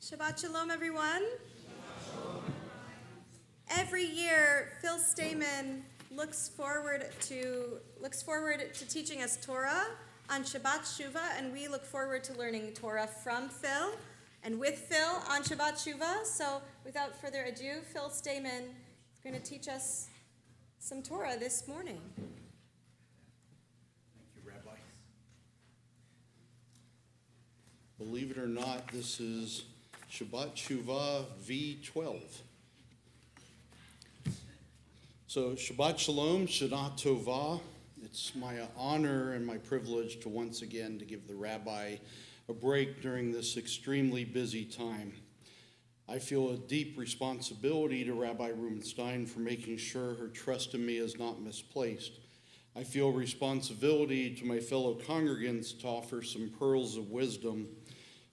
Shabbat Shalom, everyone. Every year, Phil Stamen looks forward to teaching us Torah on Shabbat Shuvah, and we look forward to learning Torah from Phil and with Phil on Shabbat Shuvah. So, without further ado, Phil Stamen is going to teach us some Torah this morning. Thank you, Rabbi. Believe it or not, this is Shabbat Shuvah V12. So Shabbat Shalom, Shana Tova. It's my honor and my privilege to once again to give the rabbi a break during this extremely busy time. I feel a deep responsibility to Rabbi Rubinstein for making sure her trust in me is not misplaced. I feel responsibility to my fellow congregants to offer some pearls of wisdom,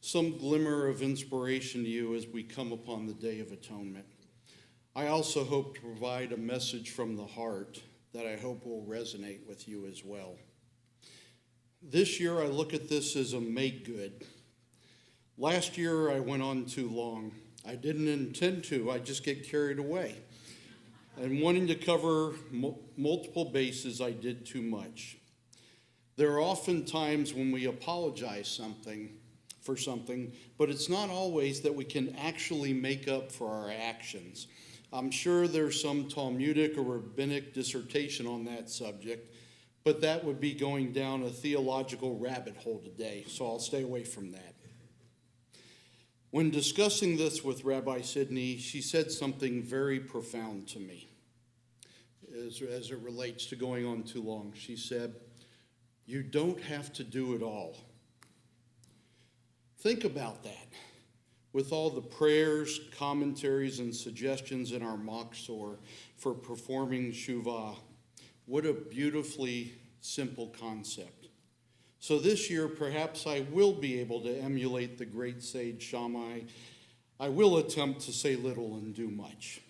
some glimmer of inspiration to you as we come upon the Day of Atonement. I also hope to provide a message from the heart that I hope will resonate with you as well. This year I look at this as a make good. Last year I went on too long. I didn't intend to, I just get carried away. And wanting to cover multiple bases, I did too much. There are often times when we apologize for something, but it's not always that we can actually make up for our actions. I'm sure there's some Talmudic or rabbinic dissertation on that subject, but that would be going down a theological rabbit hole today, so I'll stay away from that. When discussing this with Rabbi Sidney, she said something very profound to me as it relates to going on too long. She said, "You don't have to do it all." Think about that. With all the prayers, commentaries, and suggestions in our Machzor for performing Shuvah, what a beautifully simple concept. So this year, perhaps I will be able to emulate the great sage Shammai. I will attempt to say little and do much.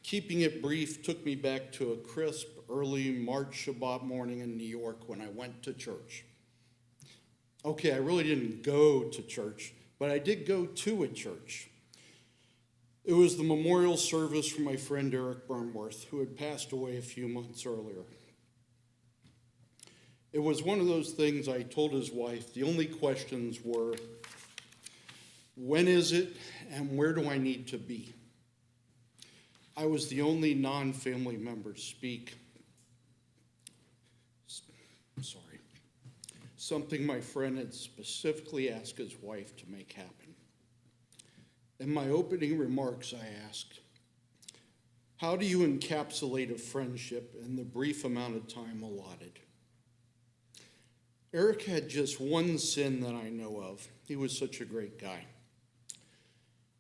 Keeping it brief took me back to a crisp, early March Shabbat morning in New York when I went to church. Okay, I really didn't go to church, but I did go to a church. It was the memorial service for my friend Eric Burnworth, who had passed away a few months earlier. It was one of those things I told his wife. The only questions were, when is it and where do I need to be? I was the only non-family member to speak. Sorry. Something my friend had specifically asked his wife to make happen. In my opening remarks, I asked, how do you encapsulate a friendship in the brief amount of time allotted? Eric had just one sin that I know of. He was such a great guy.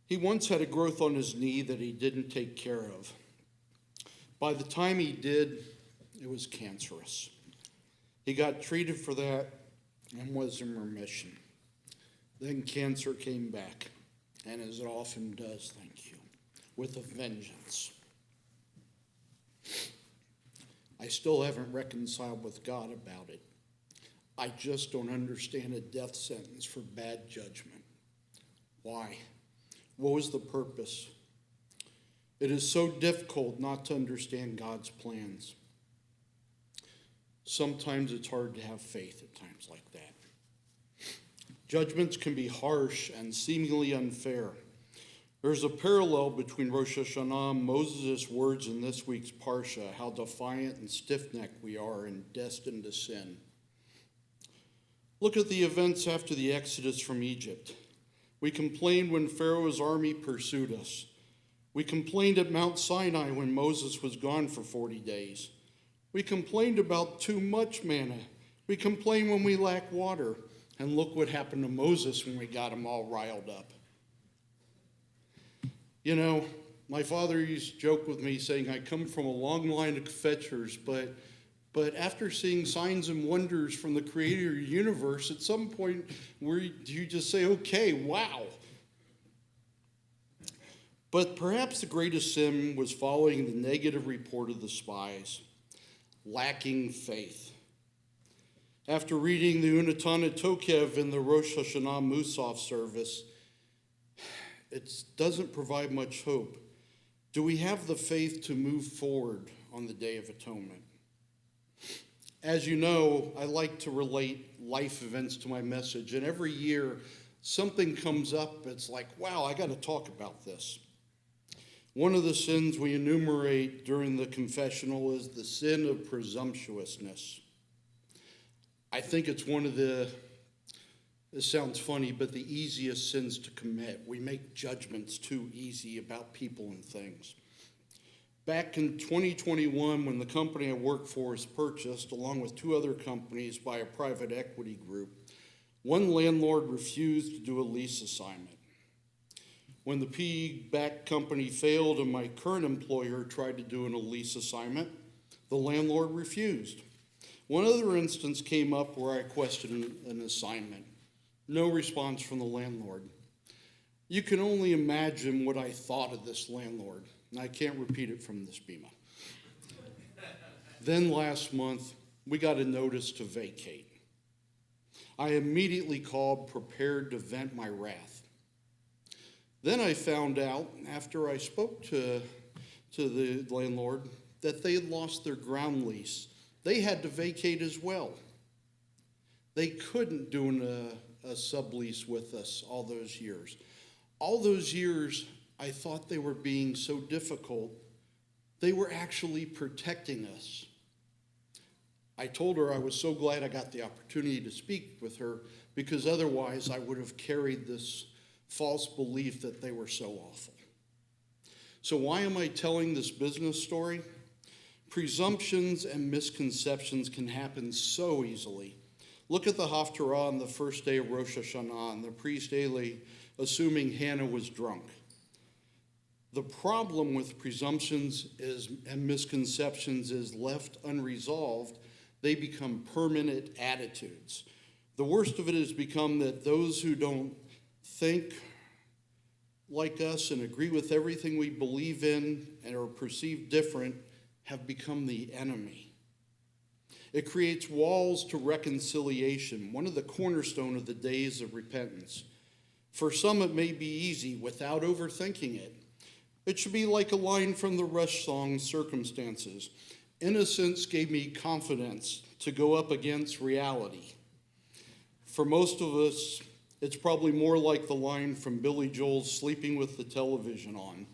He once had a growth on his knee that he didn't take care of. By the time he did, it was cancerous. He got treated for that and was in remission. Then cancer came back, and as it often does, thank you, with a vengeance. I still haven't reconciled with God about it. I just don't understand a death sentence for bad judgment. Why? What was the purpose? It is so difficult not to understand God's plans. Sometimes it's hard to have faith at times like that. Judgments can be harsh and seemingly unfair. There's a parallel between Rosh Hashanah and Moses' words in this week's Parsha, how defiant and stiff-necked we are and destined to sin. Look at the events after the Exodus from Egypt. We complained when Pharaoh's army pursued us. We complained at Mount Sinai when Moses was gone for 40 days. We complained about too much manna. We complained when we lacked water. And look what happened to Moses when we got him all riled up. You know, my father used to joke with me saying I come from a long line of fetchers, but after seeing signs and wonders from the creator of the universe, at some point where you just say, okay, wow. But perhaps the greatest sin was following the negative report of the spies. Lacking faith. After reading the Unatana Tokev in the Rosh Hashanah Musaf service, it doesn't provide much hope. Do we have the faith to move forward on the Day of Atonement? As you know, I like to relate life events to my message, and every year something comes up, it's like, wow, I got to talk about this. One of the sins we enumerate during the confessional is the sin of presumptuousness. I think it's one of the, it sounds funny, but the easiest sins to commit. We make judgments too easy about people and things. Back in 2021, when the company I work for was purchased, along with two other companies, by a private equity group, one landlord refused to do a lease assignment. When the PE-backed company failed and my current employer tried to do a lease assignment, the landlord refused. One other instance came up where I questioned an assignment. No response from the landlord. You can only imagine what I thought of this landlord, and I can't repeat it from this bema. Then last month, we got a notice to vacate. I immediately called, prepared to vent my wrath. Then I found out, after I spoke to the landlord, that they had lost their ground lease. They had to vacate as well. They couldn't do a sublease with us all those years. All those years, I thought they were being so difficult. They were actually protecting us. I told her I was so glad I got the opportunity to speak with her, because otherwise I would have carried this false belief that they were so awful. So why am I telling this business story? Presumptions and misconceptions can happen so easily. Look at the Haftarah on the first day of Rosh Hashanah, and the priest Eli assuming Hannah was drunk. The problem with presumptions and misconceptions is left unresolved, they become permanent attitudes. The worst of it has become that those who don't think like us and agree with everything we believe in and are perceived different have become the enemy. It creates walls to reconciliation, one of the cornerstone of the days of repentance. For some, it may be easy without overthinking it. It should be like a line from the Rush song, Circumstances. Innocence gave me confidence to go up against reality. For most of us, it's probably more like the line from Billy Joel's Sleeping with the Television On.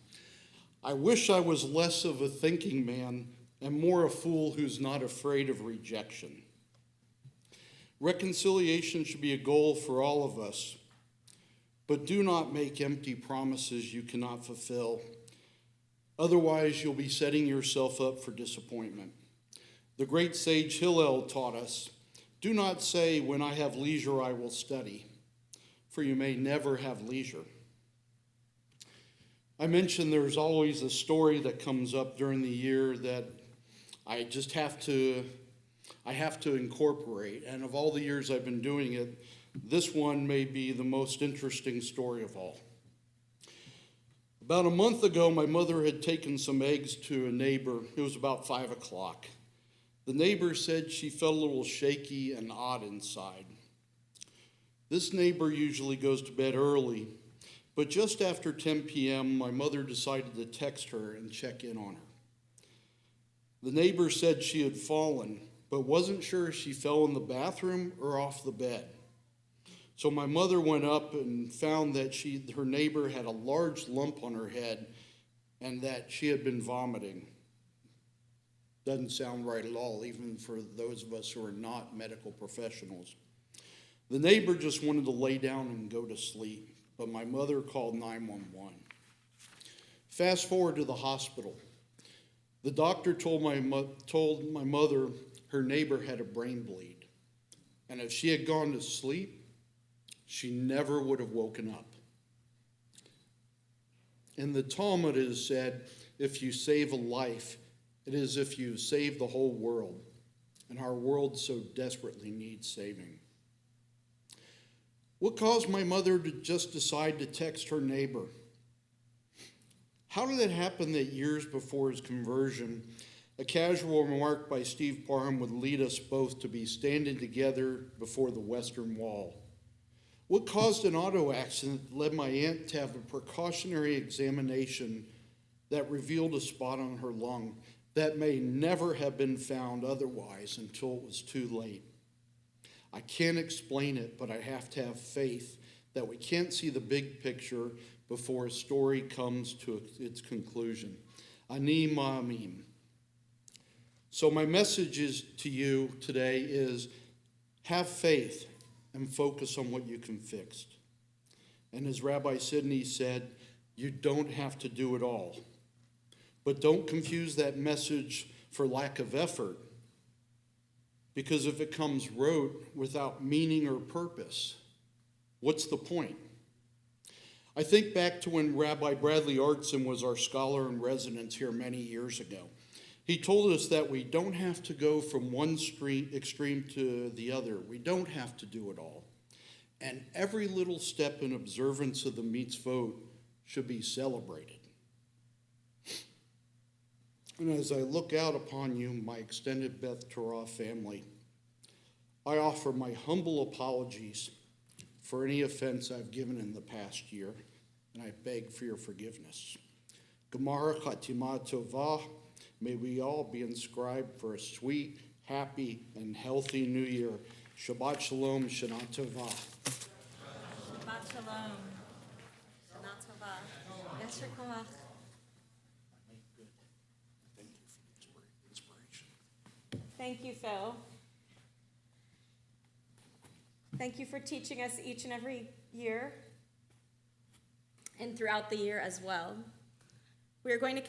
I wish I was less of a thinking man and more a fool who's not afraid of rejection. Reconciliation should be a goal for all of us, but do not make empty promises you cannot fulfill. Otherwise, you'll be setting yourself up for disappointment. The great sage Hillel taught us, do not say, when I have leisure, I will study, for you may never have leisure. I mentioned there's always a story that comes up during the year that I just have to incorporate. And of all the years I've been doing it, this one may be the most interesting story of all. About a month ago, my mother had taken some eggs to a neighbor. It was about 5 o'clock. The neighbor said she felt a little shaky and odd inside. This neighbor usually goes to bed early, but just after 10 p.m., my mother decided to text her and check in on her. The neighbor said she had fallen, but wasn't sure if she fell in the bathroom or off the bed. So my mother went up and found that her neighbor had a large lump on her head and that she had been vomiting. Doesn't sound right at all, even for those of us who are not medical professionals. The neighbor just wanted to lay down and go to sleep, but my mother called 911. Fast forward to the hospital. The doctor told my mother her neighbor had a brain bleed, and if she had gone to sleep, she never would have woken up. In the Talmud it is said, if you save a life, it is if you save the whole world, and our world so desperately needs saving. What caused my mother to just decide to text her neighbor? How did it happen that years before his conversion, A casual remark by Steve Parham would lead us both to be standing together before the Western Wall. What caused an auto accident led my aunt to have a precautionary examination that revealed a spot on her lung that may never have been found otherwise until it was too late. I can't explain it, but I have to have faith that we can't see the big picture before a story comes to its conclusion. Ani ma'amim. So my message to you today is have faith and focus on what you can fix. And as Rabbi Sidney said, you don't have to do it all. But don't confuse that message for lack of effort, because if it comes rote without meaning or purpose, what's the point? I think back to when Rabbi Bradley Artson was our scholar in residence here many years ago. He told us that we don't have to go from one extreme to the other. We don't have to do it all. And every little step in observance of the mitzvot should be celebrated. And as I look out upon you, my extended Beth Torah family, I offer my humble apologies for any offense I've given in the past year, and I beg for your forgiveness. Gemara Chatima Tovah. May we all be inscribed for a sweet, happy, and healthy new year. Shabbat Shalom, Shana Tovah. Shabbat Shalom. Shana Tova. Yasher Koach. Thank you for the inspiration. Thank you, Phil. Thank you for teaching us each and every year and throughout the year as well. We are going to